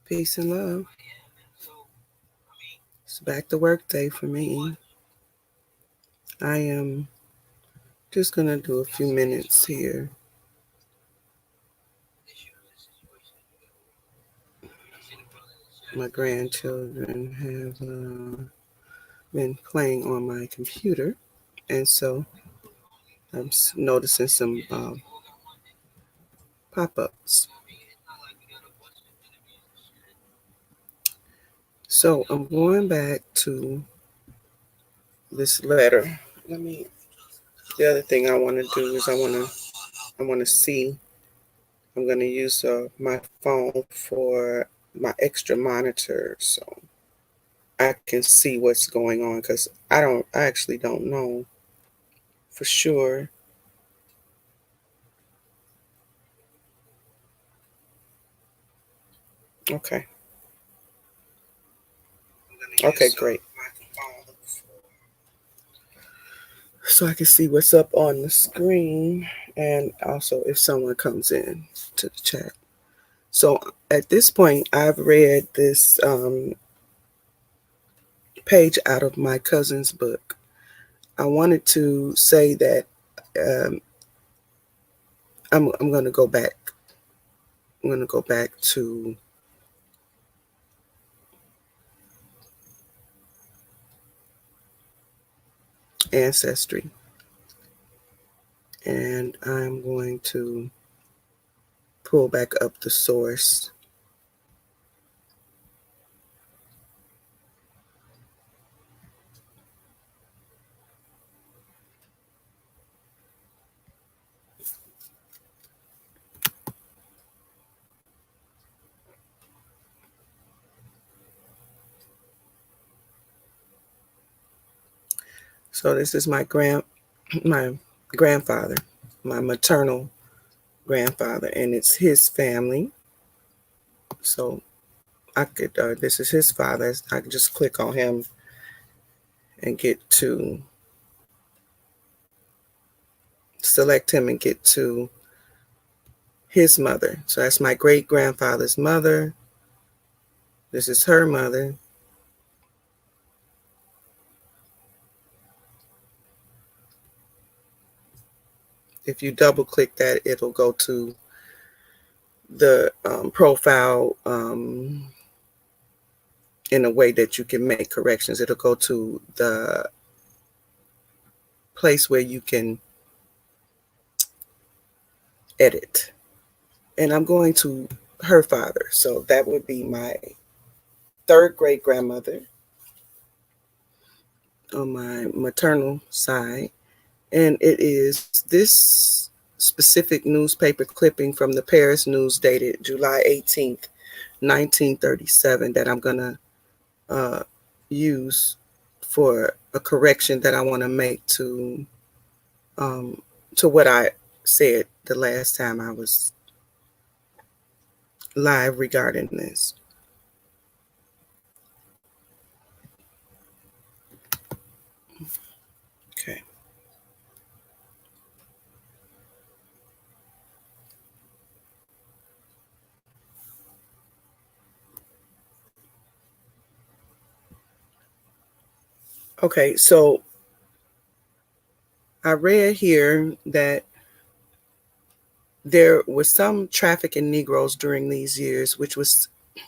Peace and love. It's back to work day for me. I am just going to do a few minutes here. My grandchildren have been playing on my computer, and so I'm noticing some pop-ups. So I'm going back to this letter. The other thing I want to do is I want to see. I'm going to use my phone for my extra monitor, so I can see what's going on, because I actually don't know for sure. Okay. Okay, great. So I can see what's up on the screen, and also if someone comes in to the chat. So at this point, I've read this page out of my cousin's book. I wanted to say that um, I'm going to go back. I'm going to go back to Ancestry, and I'm going to pull back up the source. So this is my grandfather, my maternal grandfather, and it's his family. So I could this is his father. I could just click on him and get to select him and get to his mother. So that's my great grandfather's mother. This is her mother. If you double click that, it'll go to the profile in a way that you can make corrections. It'll go to the place where you can edit. And I'm going to her father. So that would be my third great grandmother on my maternal side. And it is this specific newspaper clipping from the Paris News dated July 18th, 1937 that I'm going to use for a correction that I want to make to what I said the last time I was live regarding this. Okay. Okay, so I read here that there was some traffic in Negroes during these years, which was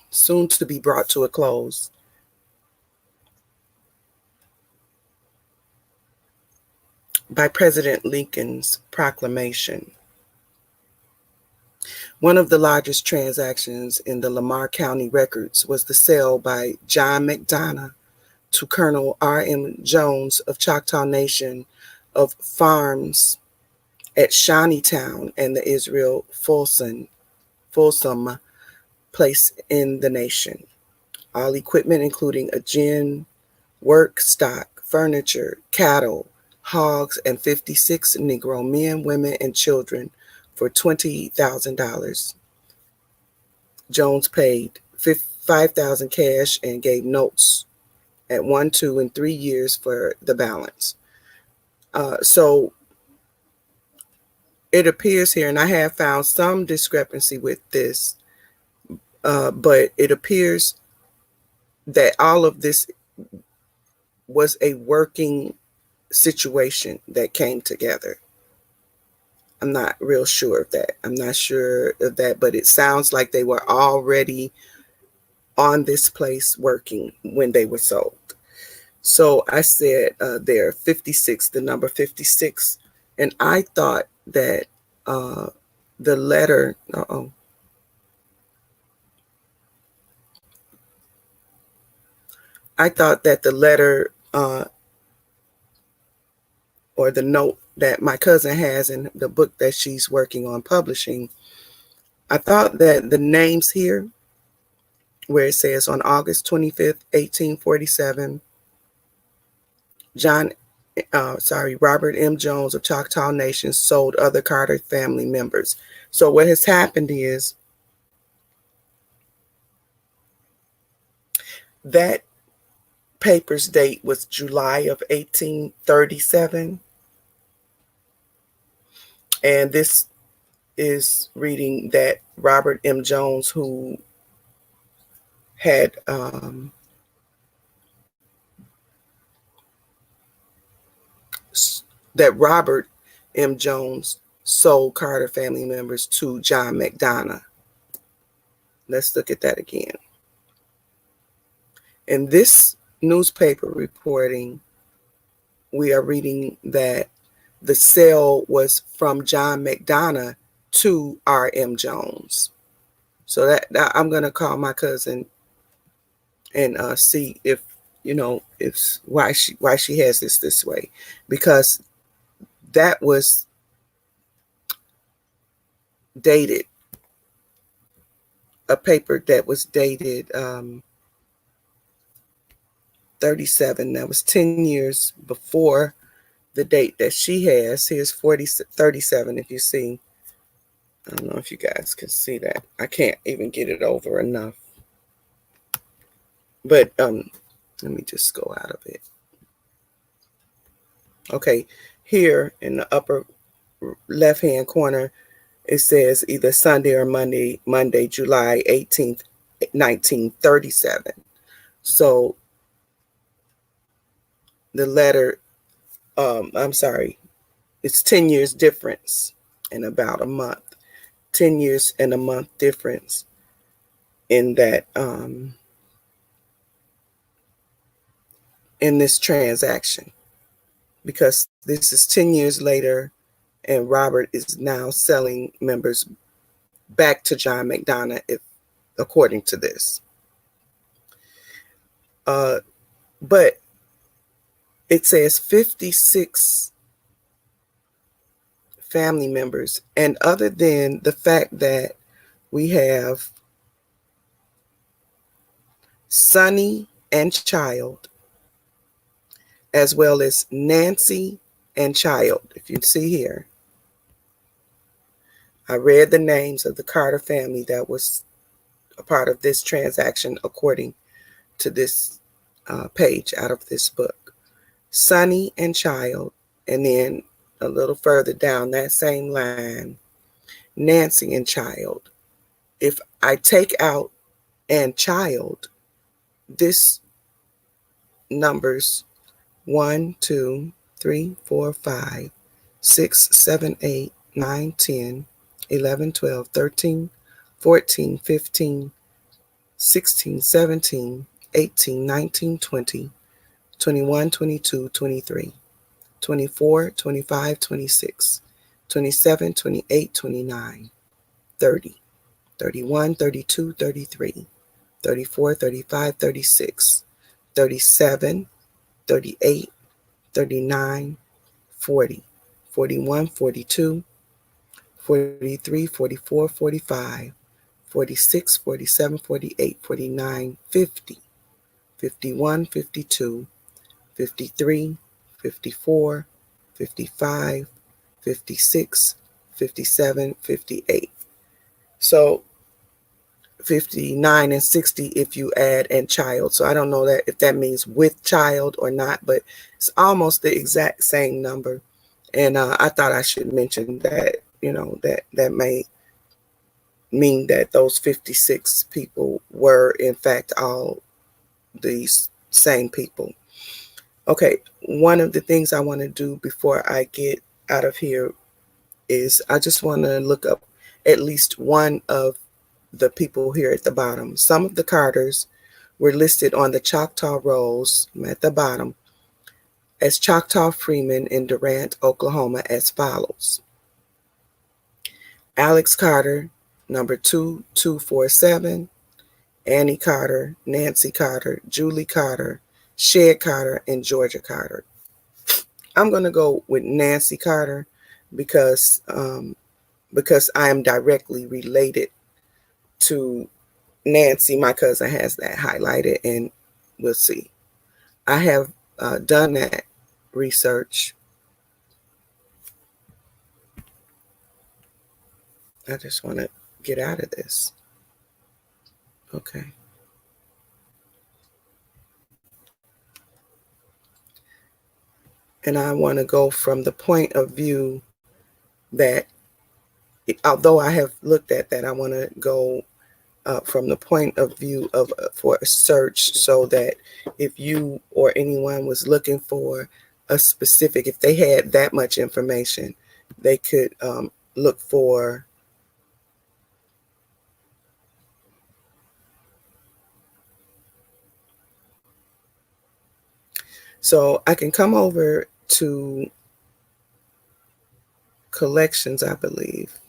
soon to be brought to a close. By President Lincoln's proclamation. One of the largest transactions in the Lamar County records was the sale by John McDonough to Colonel R.M. Jones of Choctaw Nation of farms at Shawneetown and the Israel Folsom place in the nation. All equipment, including a gin, work stock, furniture, cattle, hogs, and 56 Negro men, women, and children for $20,000. Jones paid $5,000 cash and gave notes at 1, 2, and 3 years for the balance. So it appears here, and I have found some discrepancy with this, But it appears that all of this was a working situation that came together. I'm not real sure of that. I'm not sure of that, but it sounds like they were already on this place working when they were sold. So I said there 56, the number 56, and I thought that the letter, I thought that the letter or the note that my cousin has in the book that she's working on publishing, I thought that the names here, where it says on August 25th, 1847, Robert M. Jones of Choctaw Nation sold other Carter family members. So what has happened is that paper's date was July of 1837. And this is reading that Robert M. Jones, who had that Robert M. Jones sold Carter family members to John McDonough. Let's look at that again. In this newspaper reporting, we are reading that the sale was from John McDonough to R.M. Jones. So that I'm going to call my cousin and see if if why she has this way, because that was dated, a paper that was dated 37. That was 10 years before the date that she has. Here's 37. If you see, I don't know if you guys can see that. I can't even get it over enough. But let me just go out of it. Okay, here in the upper left-hand corner, it says either Sunday or Monday, July 18th, 1937. So the letter, I'm sorry, it's 10 years difference in about a month. 10 years and a month difference in that, in this transaction, because this is 10 years later and Robert is now selling members back to John McDonough, if according to this. But it says 56 family members, and other than the fact that we have Sonny and Child, as well as Nancy and Child. If you see here, I read the names of the Carter family that was a part of this transaction according to this page out of this book. Sonny and Child, and then a little further down that same line, Nancy and Child. If I take out and Child, this numbers 1, 2, 3, 4, 5, 6, 7, 8, 9, 10, 11, 12, 13, 14, 15, 16, 17, 18, 19, 20, 21, 22, 23, 24, 25, 26, 27, 28, 29, 30, 31, 32, 33, 34, 35, 36, 37, 38, 39, 40, 41, 42, 43, 44, 45, 46, 47, 48, 49, 50, 51, 52, 53, 54, 55, 56, 57, 58. So 59 and 60 if you add and child. So I don't know that if that means with child or not, but it's almost the exact same number. And I thought I should mention that, that may mean that those 56 people were in fact all these same people. Okay, one of the things I want to do before I get out of here is I just want to look up at least one of the people here at the bottom. Some of the Carters were listed on the Choctaw rolls at the bottom as Choctaw Freemen in Durant, Oklahoma as follows: Alex Carter, number 2247, Annie Carter, Nancy Carter, Julie Carter, Shed Carter, and Georgia Carter. I'm going to go with Nancy Carter because I am directly related to Nancy. My cousin has that highlighted, and we'll see. I have done that research. I just want to get out of this. Okay. And I want to go from the point of view that, although I have looked at that, I want to go from the point of view of for a search, so that if you or anyone was looking for a specific, if they had that much information, they could look for. So I can come over to collections, I believe,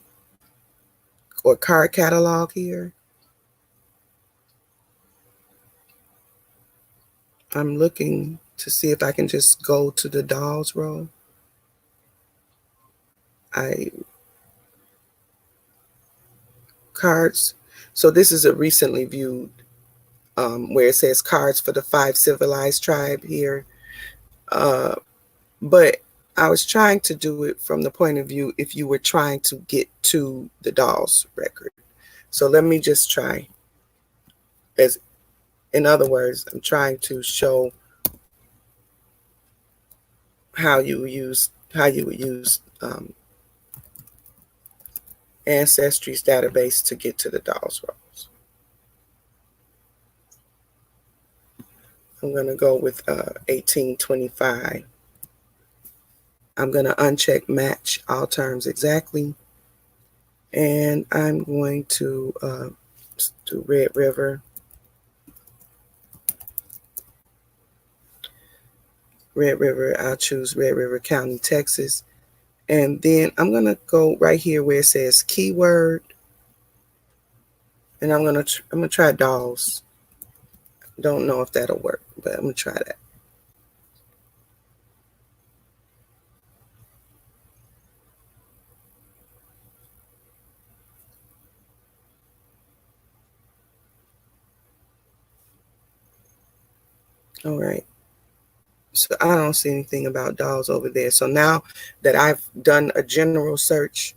or card catalog here. I'm looking to see if I can just go to the dolls row. Cards. So this is a recently viewed where it says cards for the 5 civilized tribe here. But I was trying to do it from the point of view if you were trying to get to the dolls record. So let me just try. As in other words, I'm trying to show how you would use Ancestry's database to get to the dolls rows. I'm going to go with 1825. I'm going to uncheck match all terms exactly. And I'm going to do Red River. Red River, I'll choose Red River County, Texas. And then I'm going to go right here where it says keyword. And I'm going to try dolls. Don't know if that'll work, but I'm going to try that. All right. So I don't see anything about dolls over there. So now that I've done a general search,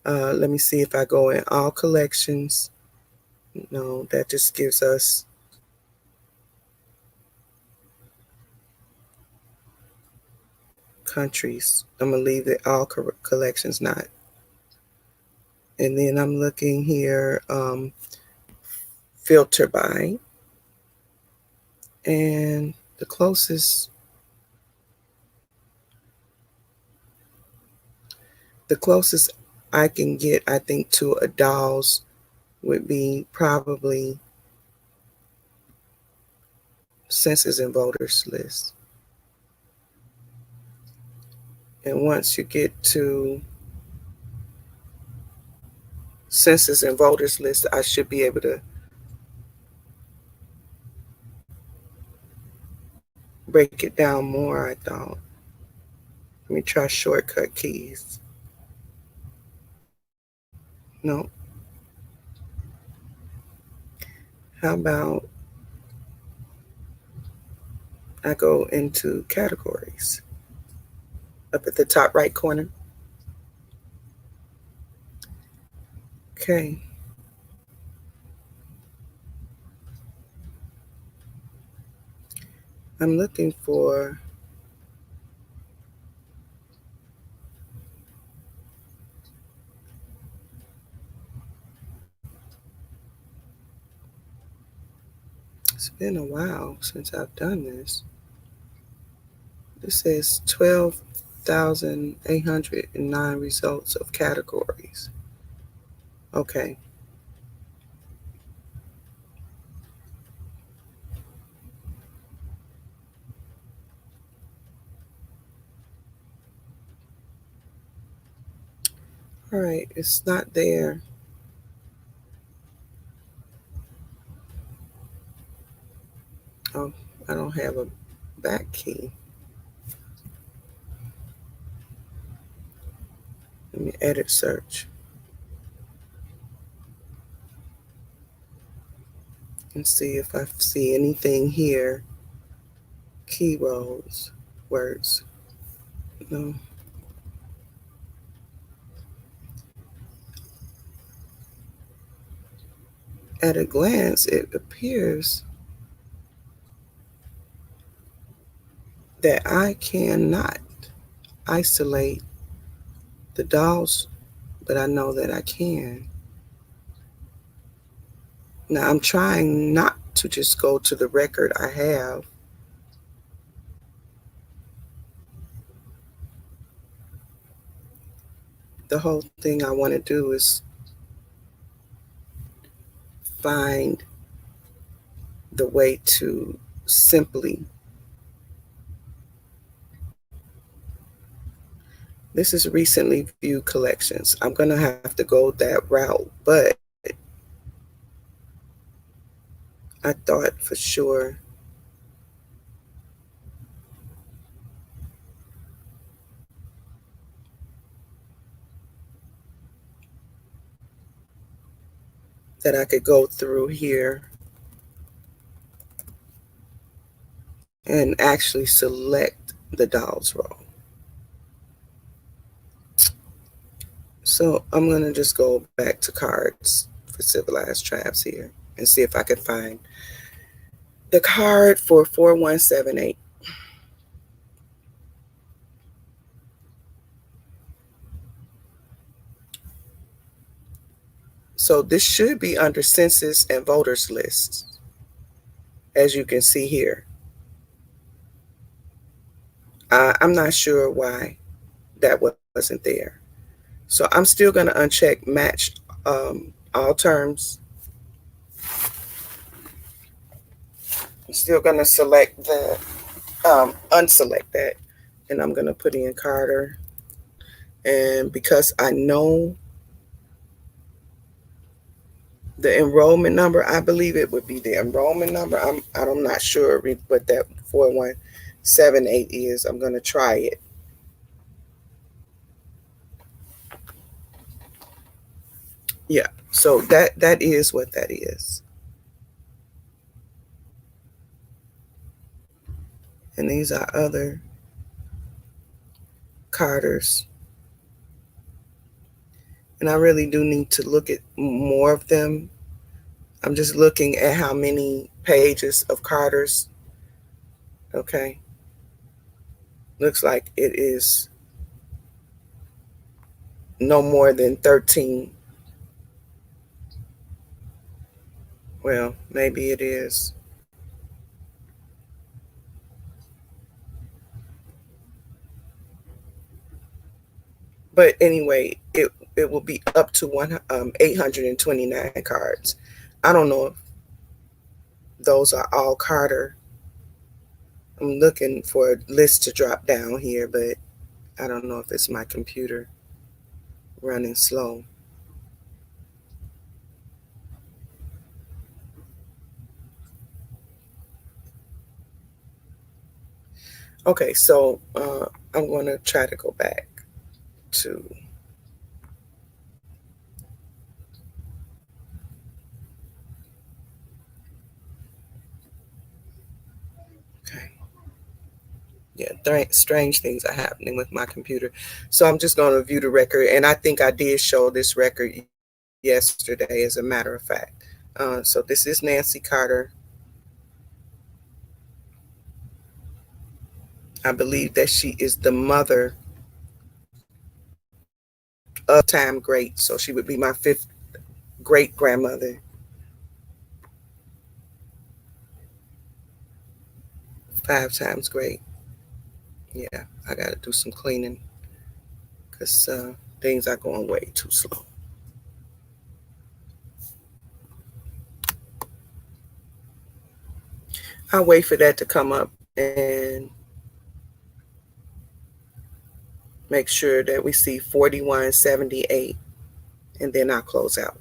let me see if I go in all collections. No, that just gives us countries. I'm going to leave it all collections not. And then I'm looking here, filter by. And the closest I can get, I think, to a dolls would be probably census and voters list. And once you get to census and voters list, I should be able to break it down more, I thought. Let me try shortcut keys. No. How about I go into categories up at the top right corner? Okay. I'm looking for It's been a while since I've done this. This says 12,809 results of categories. Okay. All right. It's not there. Oh, I don't have a back key. Let me edit search and see if I see anything here. Key rows, words. No. At a glance, it appears that I cannot isolate the dolls, but I know that I can. Now I'm trying not to just go to the record I have. The whole thing I want to do is find the way to simply. This is recently viewed collections. I'm going to have to go that route, but I thought for sure that I could go through here and actually select the dolls row. So I'm going to just go back to cards for civilized tribes here and see if I can find the card for 4178. So this should be under census and voters lists, as you can see here. I'm not sure why that wasn't there. So I'm still going to uncheck match all terms. I'm still going to select the unselect that, and I'm going to put in Carter. And because I know the enrollment number, I believe it would be the enrollment number. I'm not sure what that 4178 is. I'm going to try it. Yeah. So that is what that is. And these are other Carters. And I really do need to look at more of them. I'm just looking at how many pages of Carters. Okay. Looks like it is no more than 13. Well, maybe it is. But anyway, it will be up to 829 cards. I don't know if those are all Carter. I'm looking for a list to drop down here, but I don't know if it's my computer running slow. Okay, so I'm going to try to go back to. Okay. Yeah, strange things are happening with my computer. So I'm just going to view the record, and I think I did show this record yesterday, as a matter of fact. So this is Nancy Carter. I believe that she is the mother of time great. So she would be my fifth great grandmother. 5 times great. Yeah, I got to do some cleaning because things are going way too slow. I'll wait for that to come up and make sure that we see 4178, and then I'll close out.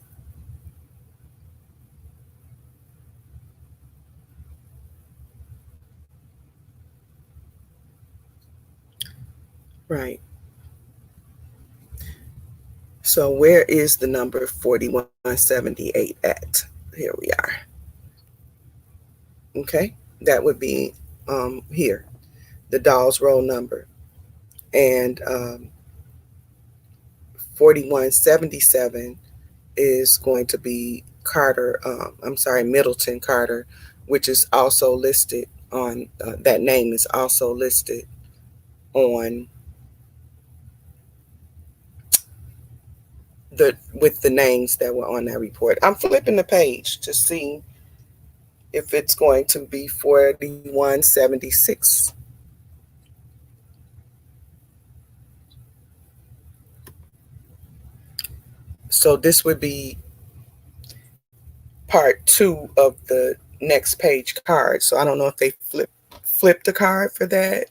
Right. So where is the number 4178 at? Here we are. Okay. That would be here, the doll's roll number. And 4177 is going to be Carter, Middleton Carter, which is also listed on, that name is also listed on with the names that were on that report. I'm flipping the page to see if it's going to be 4176. So this would be part 2 of the next page card. So I don't know if they flip the card for that.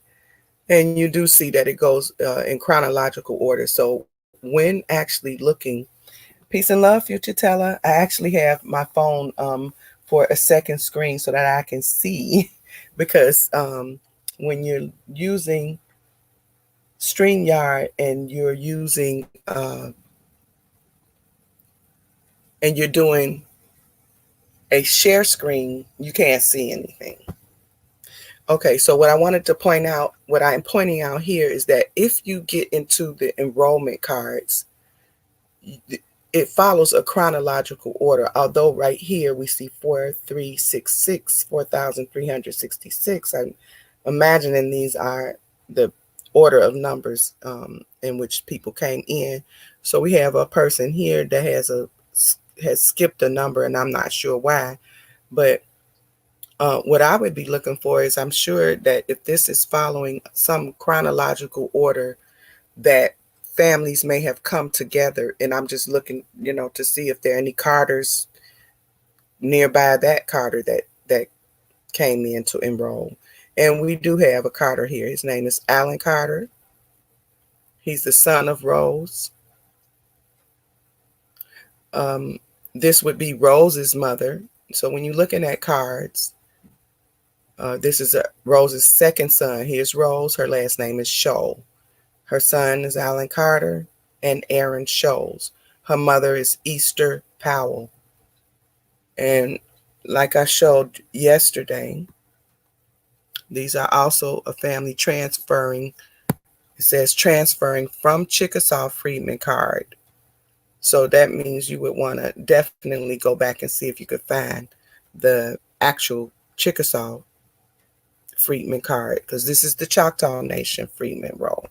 And you do see that it goes in chronological order. So when actually looking, peace and love, future teller, I actually have my phone for a second screen so that I can see because when you're using StreamYard and you're using and you're doing a share screen, you can't see anything. Okay, so what I wanted to point out, what I'm pointing out here is that if you get into the enrollment cards, it follows a chronological order. Although right here we see 4366, 4,366. I'm imagining these are the order of numbers in which people came in. So we have a person here that has skipped a number, and I'm not sure why, but what I would be looking for is, I'm sure that if this is following some chronological order, that families may have come together, and I'm just looking, to see if there are any Carters nearby that Carter that came in to enroll. And we do have a Carter here. His name is Alan Carter. He's the son of Rose. This would be Rose's mother. So when you're looking at cards, this is Rose's second son. Here's Rose. Her last name is Scholl. Her son is Alan Carter and Aaron Scholes. Her mother is Easter Powell. And like I showed yesterday, these are also a family transferring. It says transferring from Chickasaw Freedman card. So that means you would want to definitely go back and see if you could find the actual Chickasaw Freedman card, because this is the Choctaw Nation Freedman roll.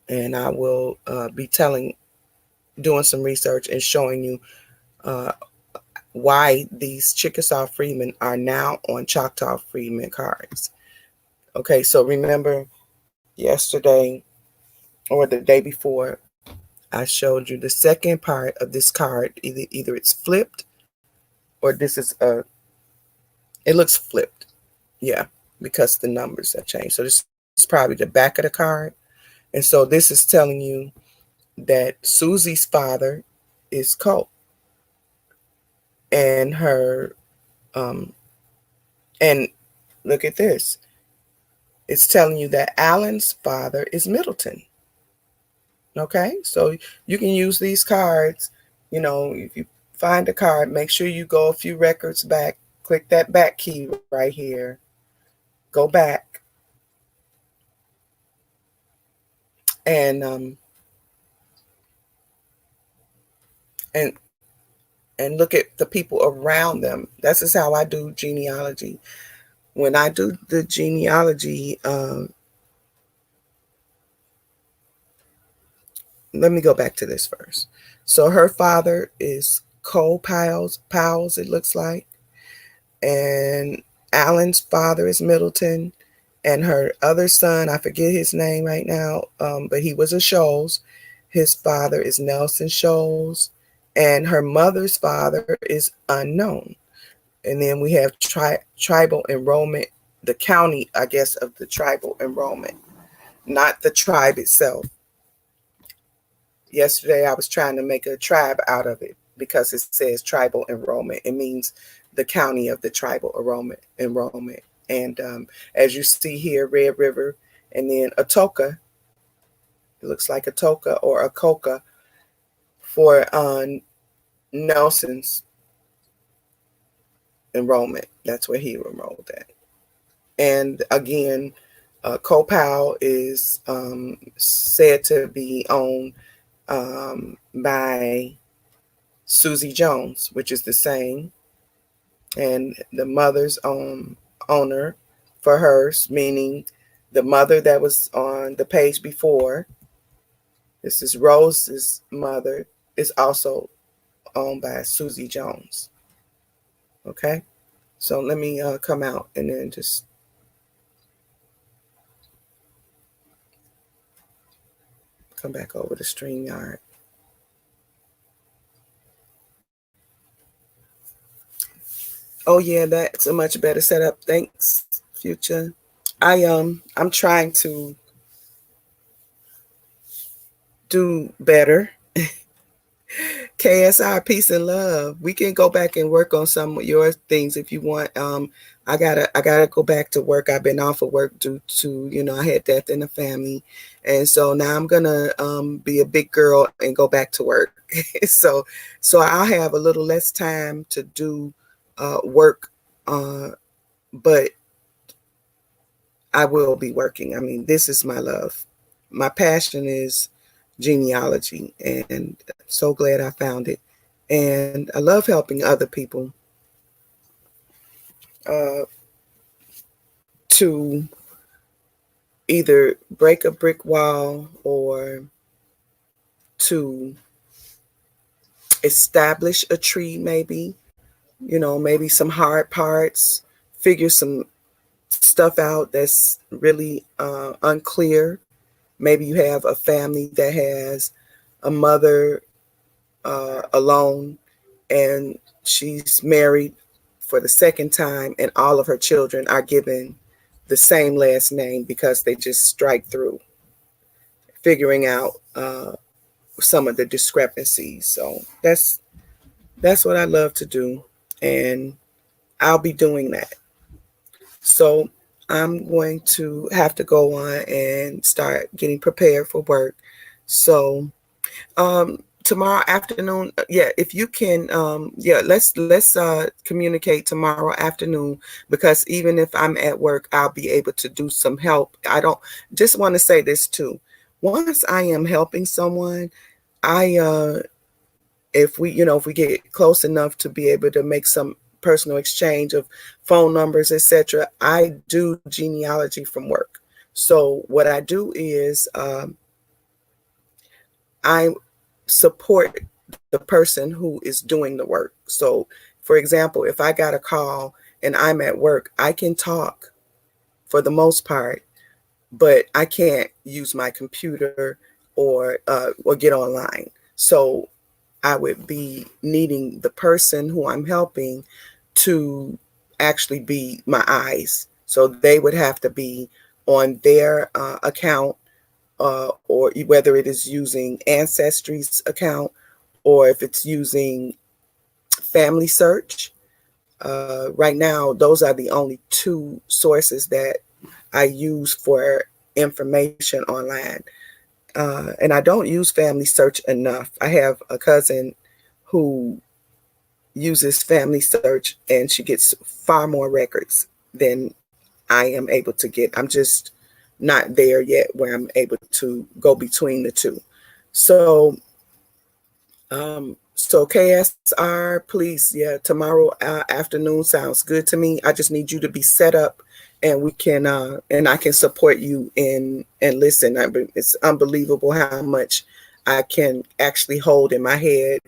And I will be doing some research and showing you why these Chickasaw Freedmen are now on Choctaw Freedman cards. Okay, so remember yesterday or the day before, I showed you the second part of this card. Either it's flipped or this is it looks flipped. Yeah, because the numbers have changed. So this is probably the back of the card. And so this is telling you that Susie's father is Colt. And her, and look at this. It's telling you that Alan's father is Middleton. Okay, so you can use these cards. If you find a card, make sure you go a few records back, click that back key right here, go back, and look at the people around them. This is how I do genealogy. When I do the genealogy, let me go back to this first. So her father is Cole Powell, it looks like. And Alan's father is Middleton, and her other son, I forget his name right now, but he was a Scholes. His father is Nelson Scholes, and her mother's father is unknown. And then we have tribal enrollment, the county, I guess, of the tribal enrollment, not the tribe itself. Yesterday, I was trying to make a tribe out of it because it says tribal enrollment. It means the county of the tribal enrollment. And as you see here, Red River, and then Atoka. It looks like Atoka or Akoka for Nelson's enrollment. That's where he enrolled at. And again, Copal is said to be owned by Susie Jones, which is the same. And the mother's owner for hers, meaning the mother that was on the page before, this is Rose's mother, is also owned by Susie Jones. Okay, so let me come out and then just come back over to StreamYard. Oh yeah, that's a much better setup. Thanks, Future. I'm trying to do better. KSR, peace and love. We can go back and work on some of your things if you want. I gotta go back to work. I've been off of work due to, I had death in the family. And so now I'm gonna be a big girl and go back to work. so I'll have a little less time to do work, but I will be working. I mean, this is my love. My passion is genealogy, and I'm so glad I found it. And I love helping other people to either break a brick wall or to establish a tree, maybe some hard parts, figure some stuff out that's really unclear. Maybe you have a family that has a mother alone, and she's married for the second time, and all of her children are given the same last name because they just strike through, figuring out some of the discrepancies. So that's what I love to do, and I'll be doing that. So I'm going to have to go on and start getting prepared for work. So tomorrow afternoon, if you can, let's communicate tomorrow afternoon, because even if I'm at work, I'll be able to do some help. I don't just want to say this too. Once I am helping someone, if we get close enough to be able to make some personal exchange of phone numbers, etc., I do genealogy from work. So what I do is I support the person who is doing the work. So, for example, if I got a call and I'm at work, I can talk for the most part, but I can't use my computer or get online. So I would be needing the person who I'm helping to actually be my eyes. So they would have to be on their account, or whether it is using Ancestry's account or if it's using Family Search. Right now, those are the only two sources that I use for information online. And I don't use Family Search enough. I have a cousin who uses Family Search, and she gets far more records than I am able to get. I'm just not there yet where I'm able to go between the two. So KSR, please, tomorrow afternoon sounds good to me. I just need you to be set up, and we can and I can support you and listen. It's unbelievable how much I can actually hold in my head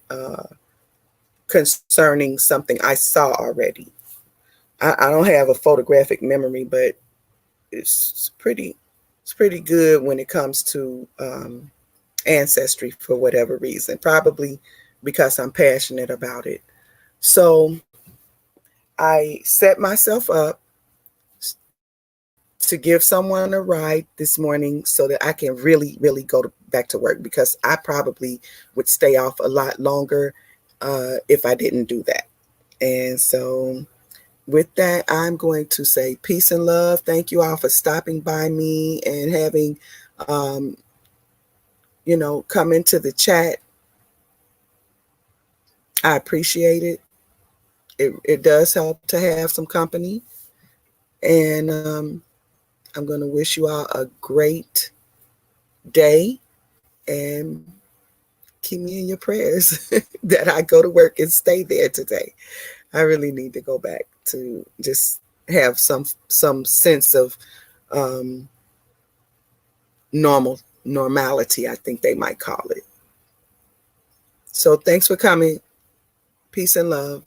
concerning something I saw already. I don't have a photographic memory, but it's pretty good when it comes to ancestry for whatever reason. Probably because I'm passionate about it. So I set myself up to give someone a ride this morning so that I can really go back to work, because I probably would stay off a lot longer if I didn't do that. And so with that, I'm going to say peace and love. Thank you all for stopping by me and having, um, come into the chat. I appreciate it. It does help to have some company. And I'm going to wish you all a great day, and keep me in your prayers that I go to work and stay there today. I really need to go back to just have some sense of um, normality, I think they might call it. So thanks for coming. Peace and love.